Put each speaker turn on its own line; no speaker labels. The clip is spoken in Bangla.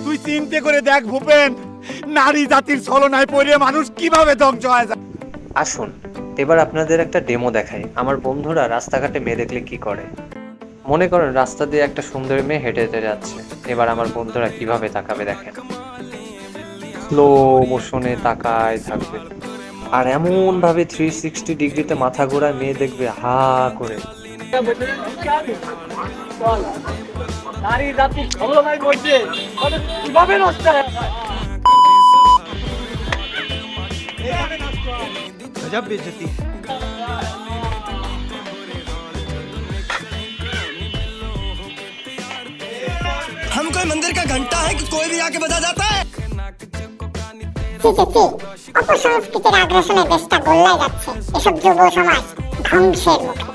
তুই চিন্তা করে দেখ ভূপেন, নারী জাতির ছলনায় পড়ে মানুষ কিভাবে ধ্বংস হয়ে যায়।
আসুন এবার আপনাদের একটা ডেমো দেখাই আমার বন্ধুরা রাস্তাঘাটে মেয়ে দেখলে কি করে। মনে করেন রাস্তা দিয়ে একটা সুন্দরী মেয়ে হেঁটে হেঁটে যাচ্ছে, এবার আমার বন্ধুরা কিভাবে তাকাবে দেখেন। স্লো মোশনে তাকায় থাকবে আর এমন ভাবে 360 ডিগ্রিতে মাথা ঘোরায় মেয়ে দেখবে হা করে।
নারী জাতির ছলনায় পড়ছে কিভাবে নষ্ট হয়।
गजब बेइज्जती।
हम कोई मंदिर का घंटा है कि कोई भी आके बजा जाता है।
অপসংস্কৃতির আগ্রাসনে দেশটা গোল্লায় যাচ্ছে, এসব যুব সমাজ ধ্বংসের মুখে।